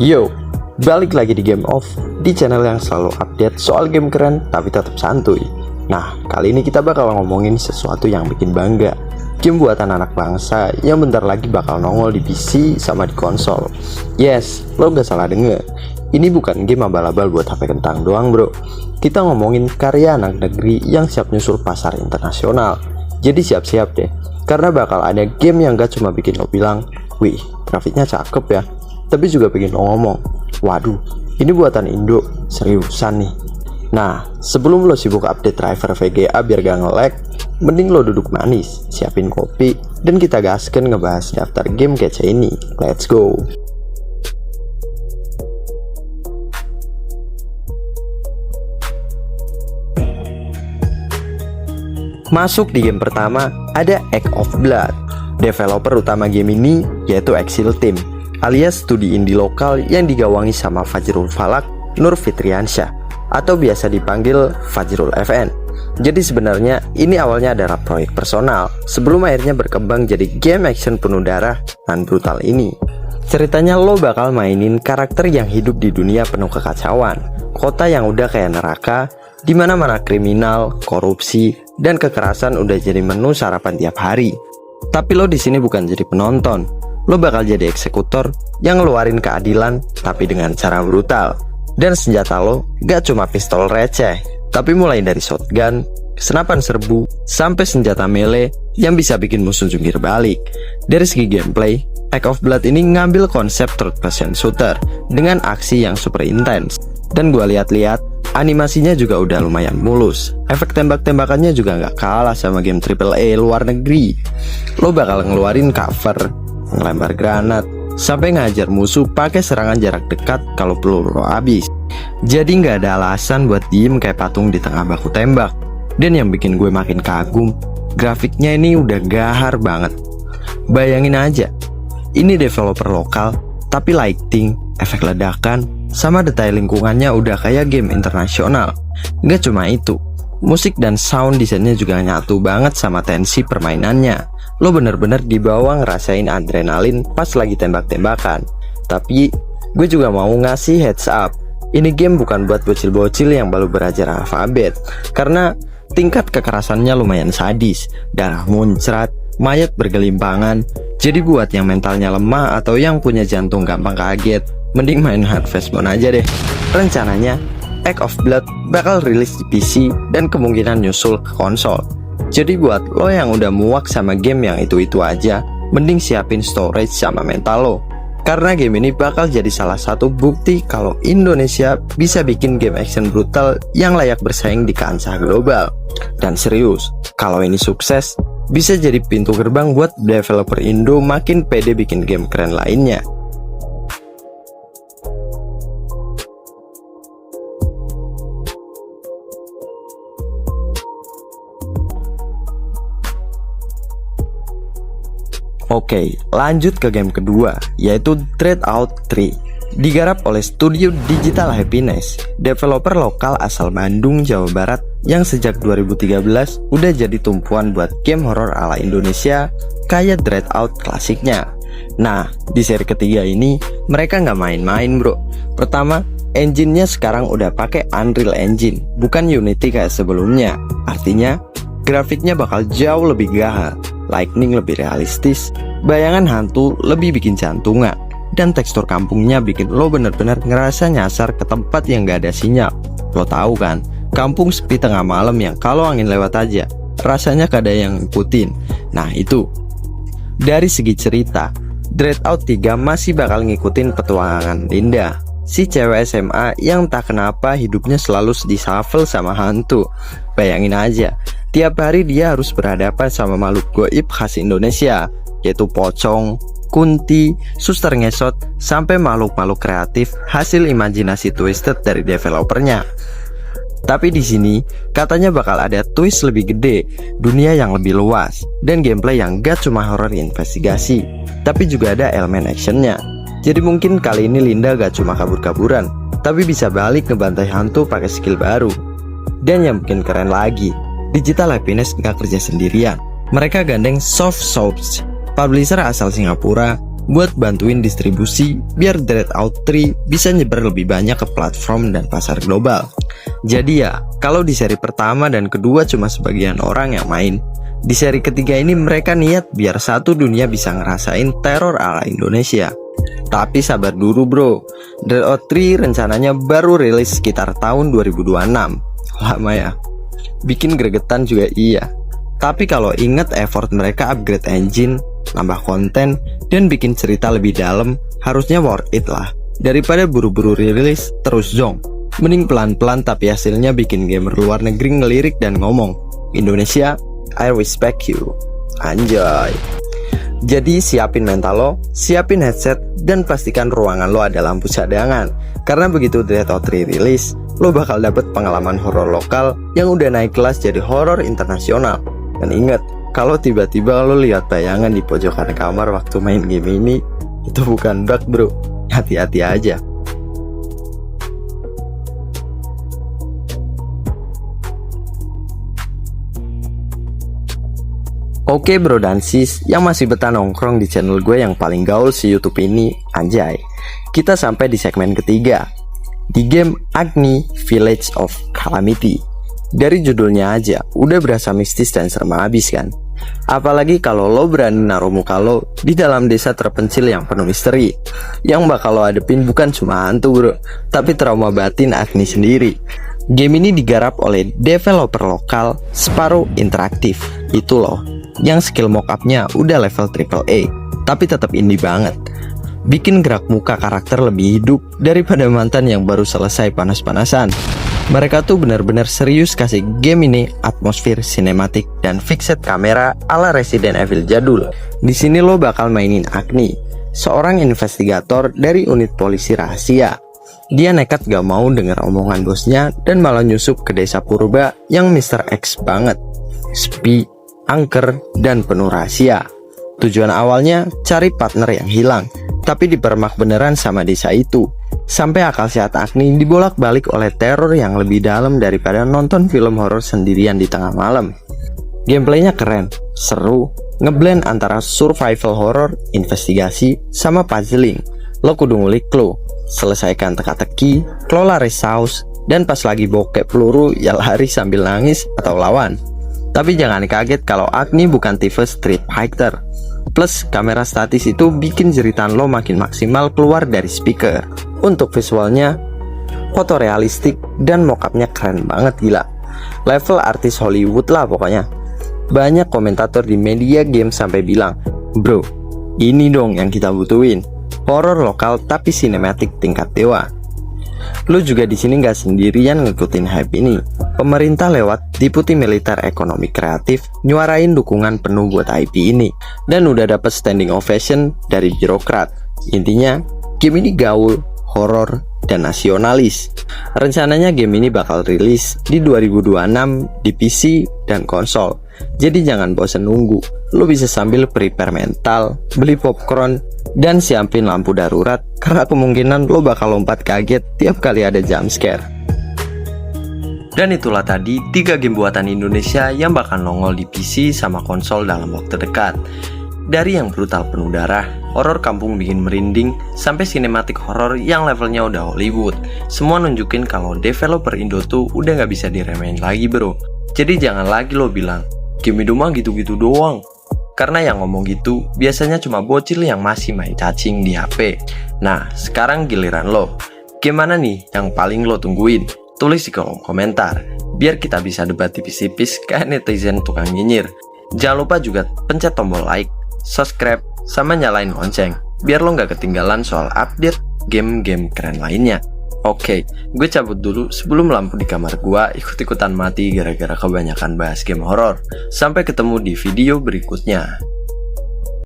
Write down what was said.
Yo, balik lagi di Game Off, di channel yang selalu update soal game keren tapi tetap santuy. Nah, kali ini kita bakal ngomongin sesuatu yang bikin bangga. Game buatan anak bangsa yang bentar lagi bakal nongol di PC sama di konsol. Yes, lo gak salah denger. Ini bukan game abal-abal buat HP kentang doang bro. Kita ngomongin karya anak negeri yang siap nyusul pasar internasional. Jadi siap-siap deh, karena bakal ada game yang gak cuma bikin lo bilang, wih, grafiknya cakep ya, tapi juga bikin lo ngomong, waduh, ini buatan Indo, seriusan nih. Nah, sebelum lo sibuk update driver VGA biar gak nge-lag, mending lo duduk manis, siapin kopi, dan kita gasken ngebahas daftar game kece ini. Let's go. Masuk di game pertama, ada Act of Blood. Developer utama game ini yaitu Exile Team, alias studi indie lokal yang digawangi sama Fajrul Falak, Nur Fitriansyah, atau biasa dipanggil Fajrul FN. Jadi sebenarnya ini awalnya adalah proyek personal, sebelum akhirnya berkembang jadi game action penuh darah dan brutal ini. Ceritanya lo bakal mainin karakter yang hidup di dunia penuh kekacauan, kota yang udah kayak neraka, di mana-mana kriminal, korupsi, dan kekerasan udah jadi menu sarapan tiap hari. Tapi lo di sini bukan jadi penonton, lo bakal jadi eksekutor yang ngeluarin keadilan tapi dengan cara brutal. Dan senjata lo gak cuma pistol receh, tapi mulai dari shotgun, senapan serbu, sampai senjata melee yang bisa bikin musuh jungkir balik. Dari segi gameplay, Act of Blood ini ngambil konsep third person shooter dengan aksi yang super intens. Dan gua lihat-lihat, animasinya juga udah lumayan mulus. Efek tembak-tembakannya juga nggak kalah sama game AAA luar negeri. Lo bakal ngeluarin cover, ngelempar granat, sampai ngajar musuh pakai serangan jarak dekat kalau peluru lo habis. Jadi nggak ada alasan buat diem kayak patung di tengah baku tembak. Dan yang bikin gue makin kagum, grafiknya ini udah gahar banget. Bayangin aja, ini developer lokal, tapi lighting, efek ledakan, sama detail lingkungannya udah kayak game internasional. Gak cuma itu, musik dan sound desainnya juga nyatu banget sama tensi permainannya. Lo bener-bener dibawa ngerasain adrenalin pas lagi tembak-tembakan. Tapi gue juga mau ngasih heads up, ini game bukan buat bocil-bocil yang baru belajar alfabet, karena tingkat kekerasannya lumayan sadis, darah muncrat, mayat bergelimpangan. Jadi buat yang mentalnya lemah atau yang punya jantung gampang kaget, mending main Harvest Moon aja deh. Rencananya, Act of Blood bakal rilis di PC dan kemungkinan nyusul ke konsol. Jadi buat lo yang udah muak sama game yang itu-itu aja, mending siapin storage sama mental lo. Karena game ini bakal jadi salah satu bukti kalau Indonesia bisa bikin game action brutal yang layak bersaing di kancah global. Dan serius, kalau ini sukses, bisa jadi pintu gerbang buat developer Indo makin pede bikin game keren lainnya. Oke, lanjut ke game kedua, yaitu Dreadout 3. Digarap oleh studio Digital Happiness, developer lokal asal Bandung, Jawa Barat, yang sejak 2013 udah jadi tumpuan buat game horor ala Indonesia kayak Dreadout klasiknya. Nah, di seri ketiga ini mereka nggak main-main bro. Pertama, engine-nya sekarang udah pakai Unreal Engine, bukan Unity kayak sebelumnya. Artinya, grafiknya bakal jauh lebih gahar, lightning lebih realistis, bayangan hantu lebih bikin jantungan, dan tekstur kampungnya bikin lo bener-bener ngerasa nyasar ke tempat yang gak ada sinyal. Lo tahu kan, kampung sepi tengah malam yang kalau angin lewat aja rasanya gak ada yang ngikutin. Nah itu. Dari segi cerita, Dreadout 3 masih bakal ngikutin petualangan Linda, si cewek SMA yang tak kenapa hidupnya selalu dishuffle sama hantu. Bayangin aja, tiap hari dia harus berhadapan sama makhluk goib khas Indonesia, yaitu pocong, kunti, suster ngesot, sampai makhluk-makhluk kreatif hasil imajinasi twisted dari developernya. Tapi di sini katanya bakal ada twist lebih gede, dunia yang lebih luas, dan gameplay yang gak cuma horror investigasi, tapi juga ada elemen actionnya. Jadi mungkin kali ini Linda gak cuma kabur-kaburan, tapi bisa balik ngebantai hantu pakai skill baru. Dan yang bikin keren lagi, Digital Happiness gak kerja sendirian. Mereka gandeng Soft Souls, publisher asal Singapura buat bantuin distribusi biar Dreadout 3 bisa nyebar lebih banyak ke platform dan pasar global. Jadi ya, kalau di seri pertama dan kedua cuma sebagian orang yang main, di seri ketiga ini mereka niat biar satu dunia bisa ngerasain teror ala Indonesia. Tapi sabar dulu bro, Dreadout 3 rencananya baru rilis sekitar tahun 2026. Lama ya, bikin gregetan juga iya. Tapi kalau inget effort mereka upgrade engine, nambah konten, dan bikin cerita lebih dalam, harusnya worth it lah. Daripada buru-buru rilis terus zong. Mending pelan-pelan tapi hasilnya bikin gamer luar negeri ngelirik dan ngomong, Indonesia, I respect you. Anjay. Jadi siapin mental lo, siapin headset, dan pastikan ruangan lo ada lampu cadangan. Karena begitu Dreadout 3 rilis, lo bakal dapet pengalaman horor lokal yang udah naik kelas jadi horor internasional. Dan ingat, kalau tiba-tiba lo lihat bayangan di pojokan kamar waktu main game ini, itu bukan bug bro, hati-hati aja. Oke bro dan sis yang masih betah nongkrong di channel gue yang paling gaul si YouTube ini, anjay. Kita sampai di segmen ketiga, di game Agni Village of Calamity. Dari judulnya aja udah berasa mistis dan serem abis kan. Apalagi kalau lo berani naruh muka lo di dalam desa terpencil yang penuh misteri. Yang bakal lo hadepin bukan cuma hantu bro, tapi trauma batin Agni sendiri. Game ini digarap oleh developer lokal Sparrow Interactive. Itu loh, yang skill mockupnya udah level AAA, tapi tetap indie banget. Bikin gerak muka karakter lebih hidup daripada mantan yang baru selesai panas-panasan. Mereka tuh benar-benar serius kasih game ini atmosfer sinematik dan fixed kamera ala Resident Evil jadul. Di sini lo bakal mainin Agni, seorang investigator dari unit polisi rahasia. Dia nekat gak mau denger omongan bosnya dan malah nyusup ke desa purba yang Mr. X banget, sepi, angker, dan penuh rahasia. Tujuan awalnya cari partner yang hilang, tapi dipermak beneran sama desa itu. Sampai akal sehat Agni dibolak-balik oleh teror yang lebih dalam daripada nonton film horor sendirian di tengah malam. Gameplaynya keren, seru, ngeblend antara survival horror, investigasi, sama puzzling. Lo kudu ngulik lo, selesaikan teka-teki, kelola resource, dan pas lagi bokep peluru ya lari sambil nangis atau lawan. Tapi jangan kaget kalau Agni bukan tipe Street Fighter. Plus kamera statis itu bikin jeritan lo makin maksimal keluar dari speaker. Untuk visualnya, foto realistik dan mockupnya keren banget gila. Level artis Hollywood lah pokoknya. Banyak komentator di media game sampai bilang, bro, ini dong yang kita butuhin. Horor lokal tapi sinematik tingkat dewa. Lo juga di sini nggak sendirian ngikutin hype ini. Pemerintah lewat Deputi Militer Ekonomi Kreatif nyuarain dukungan penuh buat IP ini dan udah dapet standing ovation dari birokrat. Intinya, game ini gaul, horor, dan nasionalis. Rencananya game ini bakal rilis di 2026 di PC dan konsol. Jadi jangan bosan nunggu. Lo bisa sambil prepare mental, beli popcorn, dan siapin lampu darurat karena kemungkinan lo bakal lompat kaget tiap kali ada jump scare. Dan itulah tadi 3 game buatan Indonesia yang bakal nongol di PC sama konsol dalam waktu dekat. Dari yang brutal penuh darah, horor kampung bikin merinding, sampai sinematik horor yang levelnya udah Hollywood. Semua nunjukin kalau developer Indo tuh udah gak bisa diremehin lagi bro. Jadi jangan lagi lo bilang, game Indo mah gitu-gitu doang. Karena yang ngomong gitu biasanya cuma bocil yang masih main cacing di HP. Nah, sekarang giliran lo. Gimana nih yang paling lo tungguin? Tulis di kolom komentar, biar kita bisa debat tipis-tipis kayak netizen tukang nyinyir. Jangan lupa juga pencet tombol like, subscribe, sama nyalain lonceng, biar lo nggak ketinggalan soal update game-game keren lainnya. Oke, gue cabut dulu sebelum lampu di kamar gue ikut-ikutan mati gara-gara kebanyakan bahas game horor. Sampai ketemu di video berikutnya.